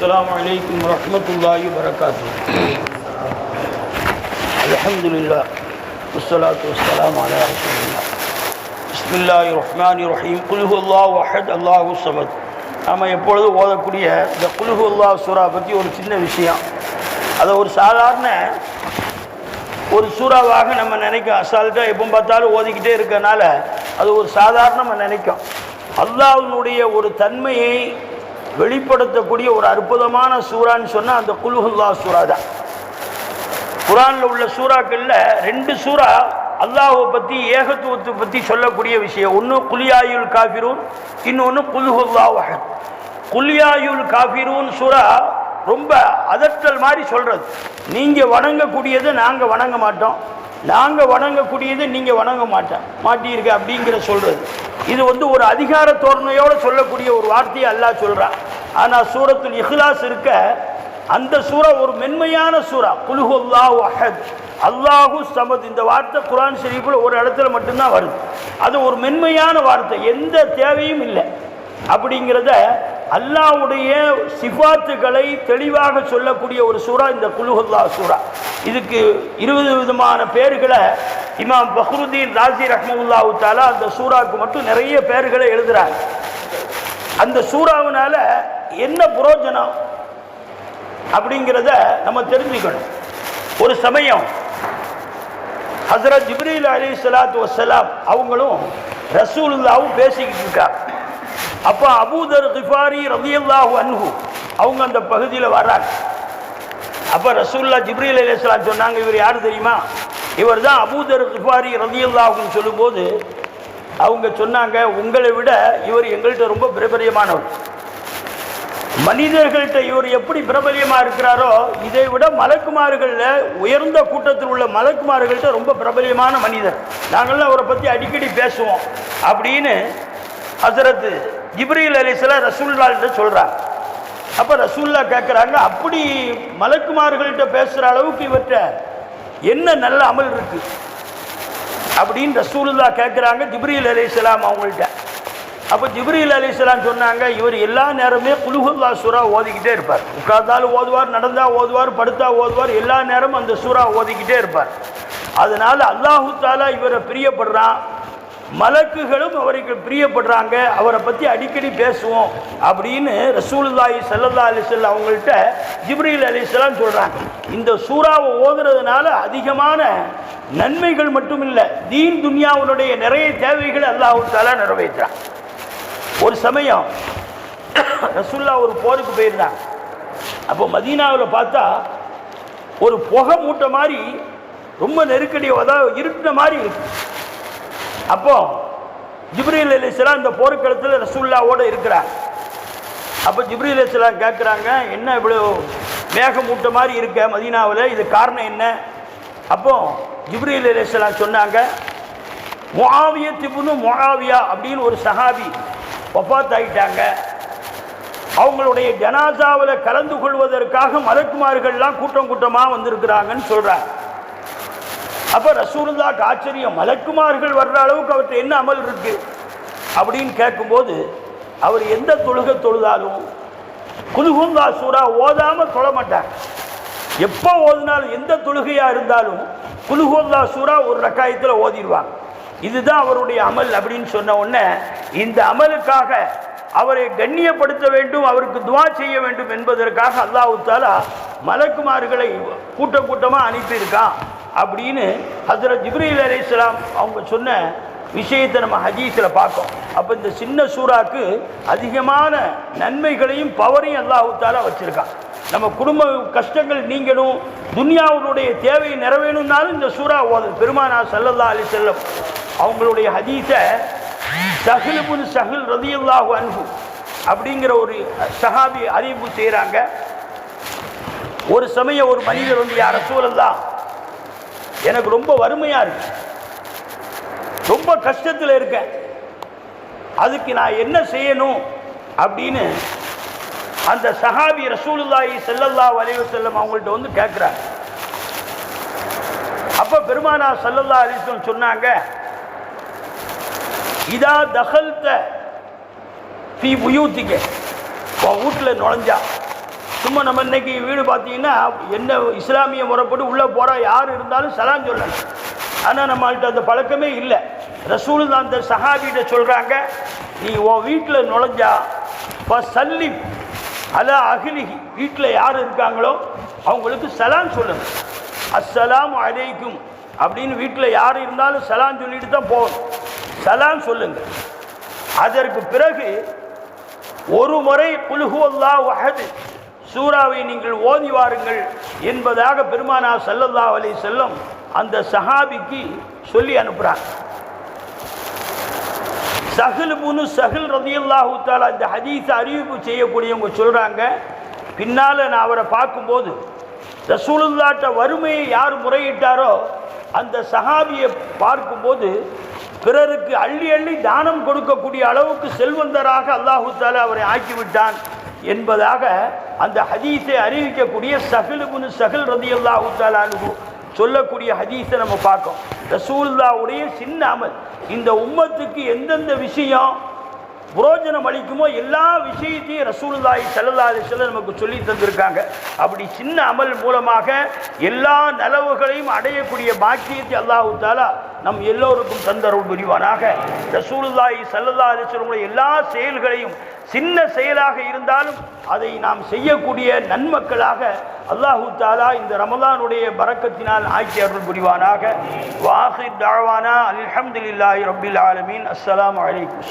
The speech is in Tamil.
السلام عليكم ورحمة الله وبركاته. الحمد لله والصلاة والسلام على رسول الله. بسم الله الرحمن الرحيم. قل هو الله أحد الله الصمد. நாம் எப்பொழுது ஓதக்கூடிய இந்த குல் ஹு அல்லாஹ் சூரா பற்றி ஒரு சின்ன விஷயம். அதை ஒரு சாதாரண ஒரு சூறாவாக நம்ம நினைக்கும். அசால்ட்டாக எப்போ பார்த்தாலும் ஓதிக்கிட்டே இருக்கனால அது ஒரு சாதாரண நம்ம நினைக்கும். அல்லாஹ்வினுடைய ஒரு தன்மையை வெளிப்படுத்தக்கூடிய ஒரு அற்புதமான சூறான்னு சொன்னால் அந்த குல் ஹு அல்லாஹ் சூறா தான். குர்ஆனில் உள்ள சூறாக்களில் 2 சூறா அல்லாஹ்வை பற்றி ஏகத்துவத்தை பற்றி சொல்லக்கூடிய விஷயம். ஒன்று குல்யாயுல் காஃபிரூன், இன்னொன்று குல் ஹு அல்லாஹு அஹத். குல்யாயுல் காஃபிரூன் சூறா ரொம்ப அதட்டல் மாதிரி சொல்கிறது. நீங்கள் வணங்கக்கூடியதை நாங்கள் வணங்க மாட்டோம், நாங்கள் வணங்கக்கூடியதை நீங்கள் வணங்க மாட்டீங்க அப்படிங்கிற சொல்கிறது. இது ஒரு அதிகார தோரணையோடு சொல்லக்கூடிய ஒரு வார்த்தையை அல்லாஹ் சொல்கிறான். ஆனால் சூரத்துல் இஹ்லாஸ் இருக்க அந்த சூறா ஒரு மென்மையான சூறா. குல் ஹு அல்லாஹு அஹத் அல்லாஹு சமத். இந்த வார்த்தை குர்ஆன் ஷரீஃபில் ஒரு இடத்துல மட்டும்தான் வருது. அது ஒரு மென்மையான வார்த்தை, எந்த தேவையும் இல்லை. அப்படிங்கிறத அல்லாஹ்வுடைய சிஃபாத்துகளை தெளிவாக சொல்லக்கூடிய ஒரு சூறா இந்த குல் ஹு அல்லாஹ் சூறா. இதுக்கு 20 விதமான பேர்களை இமாம் ஃபக்ருதீன் ராஸி ரஹ்மத்துல்லாஹி தஆலா அந்த சூறாவுக்கு மட்டும் நிறைய பேர்களை எழுதுறாங்க. அந்த சூறாவினால என்ன பிரயோஜனம் அப்படிங்கிறத நம்ம தெரிஞ்சுக்கணும். ஒரு சமயம் ஹஸரத் ஜிப்ரீல் அலைஹிஸ்ஸலாத்து வஸ்ஸலாம் அவங்களும் ரசூலுல்லாஹும் பேசிக்கிட்டு இருக்காங்க. அப்போ அபூதர் கிஃபாரி ரலியல்லாஹு அன்ஹு அவங்க அந்த பகுதியில் வர்றாங்க. அப்போ ரசூலுல்லாஹ் ஜிப்ரீல் அலைஹிஸ்ஸலாம் சொன்னாங்க, இவர் யார் தெரியுமா? இவர் தான் அபூதர் கிஃபாரி ரலியல்லாஹுன்னு சொல்லும்போது அவங்க சொன்னாங்க, உங்களை விட இவர் எங்கள்கிட்ட ரொம்ப பிரபல்யமானவர். மனிதர்கள்ட்ட இவர் எப்படி பிரபல்யமாக இருக்கிறாரோ இதை விட மலக்குமார்களில் உயர்ந்த கூட்டத்தில் உள்ள மலக்குமார்கள்ட்ட ரொம்ப பிரபல்யமான மனிதர். நாங்கள்லாம் அவரை பற்றி அடிக்கடி பேசுவோம் அப்படின்னு ஹஸரத் ஜிப்ரீல் அலைஹிஸ்ஸலாம் ரசூலுல்லாஹ்ட்ட சொல்கிறாங்க. அப்போ ரசூலுல்லாஹ் கேட்குறாங்க, அப்படி மலக்குமார்கள்ட்ட பேசுகிற அளவுக்கு இவர்கிட்ட என்ன நல்ல அமல் இருக்குது அப்படின்னு ரசூலுல்லாஹ் கேட்குறாங்க ஜிப்ரீல் அலைஹிஸ்ஸலாம் அவங்கள்ட்ட. அப்போ ஜிப்ரீல் அலைஹிஸ்ஸலாம் சொன்னாங்க, இவர் எல்லா நேரமே குல் ஹு அல்லாஹ் சூறா ஓதிக்கிட்டே இருப்பார். உட்கார்ந்தாலும் ஓதுவார், நடந்தால் ஓதுவார், படுத்தா ஓதுவார், எல்லா நேரமும் அந்த சூறா ஓதிக்கிட்டே இருப்பார். அதனால் அல்லாஹு தஆலா இவரை பிரியப்படுறான், மலக்குகளும் அவருக்கு பிரியப்படுறாங்க, அவரை பற்றி அடிக்கடி பேசுவோம் அப்படின்னு ரசூலுல்லாஹி ஸல்லல்லாஹு அலைஹி வஸல்லம் அவங்கள்ட்ட ஜிப்ரீல் அலைஹிஸ்ஸலாம் சொல்கிறாங்க. இந்த சூறாவை ஓதுறதுனால அதிகமான நன்மைகள் மட்டும் இல்லை, தீன் துன்யாவுடைய நிறைய தேவைகளை அல்லாஹு தஆலா நிறைவேற்றுறான். ஒரு சமயம் ரசூலுல்லாஹ் ஒரு போருக்கு போயிருந்தாங்க. அப்போ மதீனாவில் பார்த்தா ஒரு புகை மூட்டை மாதிரி ரொம்ப நெருக்கடி, அதாவது இருட்டின மாதிரி இருக்கு. அப்போ ஜிப்ரீல் அலைஹிஸ்ஸலாம் இந்த போர்க்களத்தில் ரசூலுல்லாஹ்வோடு இருக்கிறாங்க. அப்போ ஜிப்ரீல் அலைஹிஸ்ஸலாம் கேட்குறாங்க, என்ன இவ்வளோ மேகமூட்ட மாதிரி இருக்க மதீனாவில், இது காரணம் என்ன? அப்போ ஜிப்ரீல் அலைஹிஸ்ஸலாம் சொன்னாங்க, முஆவியத் இப்னு முஆவியா அப்படின்னு ஒரு சஹாபி வஃபாத் ஆகிட்டாங்க. அவங்களுடைய ஜனாசாவில் கலந்து கொள்வதற்காக மலக்குமார்கள்லாம் கூட்டம் கூட்டமாக வந்திருக்கிறாங்கன்னு சொல்கிறாங்க. அப்போ ரசூலுல்லாஹ்க்கு ஆச்சரியம், மலக்குமார்கள் வர்ற அளவுக்கு அவர்கிட்ட என்ன அமல் இருக்குது அப்படின்னு கேட்கும்போது அவர் எந்த தொழுகை தொழுதாலும் குல் ஹு அல்லாஹ் சூறா ஓதாமல் தொழ மாட்டாங்க. எப்போ ஓதினாலும் எந்த தொழுகையாக இருந்தாலும் குல் ஹு அல்லாஹ் சூறா ஒரு ரக்காயத்தில் ஓதிடுவாங்க. இதுதான் அவருடைய அமல் அப்படின்னு சொன்ன உடனே இந்த அமலுக்காக அவரை கண்ணியப்படுத்த வேண்டும், அவருக்கு துஆ செய்ய வேண்டும் என்பதற்காக அல்லாஹ் தஆலா மலக்குமார்களை கூட்டம் கூட்டமாக அனுப்பியிருக்கான் அப்படின்னு ஹஸரத் ஜிப்ரீல் அலைஹிஸ்ஸலாம் அவங்க சொன்ன விஷயத்தை நம்ம ஹதீஸில் பார்க்கோம். அப்போ இந்த சின்ன சூறாக்கு அதிகமான நன்மைகளையும் பவரையும் அல்லாஹ் தஆலா வச்சுருக்கான். நம்ம குடும்ப கஷ்டங்கள் நீங்கணும், துன்யாவுடைய தேவை நிறைவேணும்னாலும் இந்த சூறா ஓது. பெருமானார் ஸல்லல்லாஹு அலைஹி வஸல்லம் அவங்களுடைய ஹதீஸை ஸஹ்ல் இப்னு ஸஹ்ல் ரலியல்லாஹு அன்ஹு அப்படிங்கிற ஒரு சஹாபி அறிவிப்பு செய்கிறாங்க. ஒரு சமயம் ஒரு மனிதர் யா ரசூலல்லாஹ், எனக்கு ரொம்ப வறுமையாக இருக்கு, ரொம்ப கஷ்டத்தில் இருக்கேன், அதுக்கு நான் என்ன செய்யணும் அப்படின்னு அந்த சஹாபி ரசூலுல்லாஹி ஸல்லல்லாஹு அலைஹி வஸல்லம் அவங்கள்ட்ட கேட்குறாங்க. அப்போ பெருமானார் ஸல்லல்லாஹு அலைஹி வஸல்லம் சொன்னாங்க, இதா தகல்த ஃபீ புயூத்திக, வீட்டில் நுழைஞ்சா சும்மா நம்ம இன்னைக்கு வீடு பார்த்தீங்கன்னா என்ன இஸ்லாமிய முறைப்படி உள்ளே போகிறா யார் இருந்தாலும் சலாம் சொல்லணும். ஆனால் நம்மள்கிட்ட அந்த பழக்கமே இல்லை. ரசூல் தான் அந்த சஹாபிகிட்ட சொல்கிறாங்க, நீ உன் வீட்டில் நுழைஞ்சா இப்போ சல்லி அலா அகிலிஹி, வீட்டில் யார் இருக்காங்களோ அவங்களுக்கு சலாம் சொல்லுங்க. அஸ்ஸலாமு அலைக்கும் அப்படின்னு வீட்டில் யார் இருந்தாலும் சலாம் சொல்லிட்டு தான் போகணும். சலாம் சொல்லுங்க. அதற்கு பிறகு ஒரு முறை குல் ஹுவல்லாஹு அஹத் சூராவை நீங்கள் ஓதி வாருங்கள் என்பதாக பெருமானார் ஸல்லல்லாஹு அலைஹி வஸல்லம் அந்த சஹாபிக்கு சொல்லி அனுப்புகிறாங்க. சஹல் இப்னு சஹல் ரலியல்லாஹு தஆலா இந்த ஹதீஸை அறிவிப்பு செய்யக்கூடியவங்க சொல்கிறாங்க, பின்னால் நான் அவரை பார்க்கும்போது ரசூலுல்லாஹ்ட்ட வறுமையை யார் முறையிட்டாரோ அந்த சஹாபியை பார்க்கும்போது பிறருக்கு அள்ளி அள்ளி தானம் கொடுக்கக்கூடிய அளவுக்கு செல்வந்தராக அல்லாஹு தஆலா அவரை ஆக்கிவிட்டான் என்பதாக அந்த ஹதீஸை அறிவிக்கக்கூடிய சஹல் இப்னு சஹல் ரலியல்லாஹு தஆலா அன்ஹு சொல்லக்கூடிய ஹதீஸை நம்ம பார்க்கோம். ரசூலுல்லாஹ்வுடைய சின்ன அமல், இந்த உம்மத்துக்கு எந்தெந்த விஷயம் புரோஜனம் அளிக்குமோ எல்லா விஷயத்தையும் ரசூலுல்லாஹி ஸல்லல்லாஹு அலைஹி வஸல்லம் நமக்கு சொல்லி தந்திருக்காங்க. அப்படி சின்ன அமல் மூலமாக எல்லா நலவுகளையும் அடையக்கூடிய பாக்கியத்தை அல்லாஹு தஆலா நம் எல்லோருக்கும் தந்தருள் புரிவானாக. ரசூலுல்லாஹி ஸல்லல்லாஹு அலைஹி வஸல்லம் எல்லா செயல்களையும் சின்ன செயலாக இருந்தாலும் அதை நாம் செய்யக்கூடிய நன்மக்களாக அல்லாஹு தஆலா இந்த ரமலானுடைய பரக்கத்தினால் ஆக்கி அருள் புரிவானாக. வாஹிர் தஅவானா அல்ஹம்துலில்லாஹி ரப்பில் ஆலமீன். அஸ்ஸலாமு அலைக்கும்.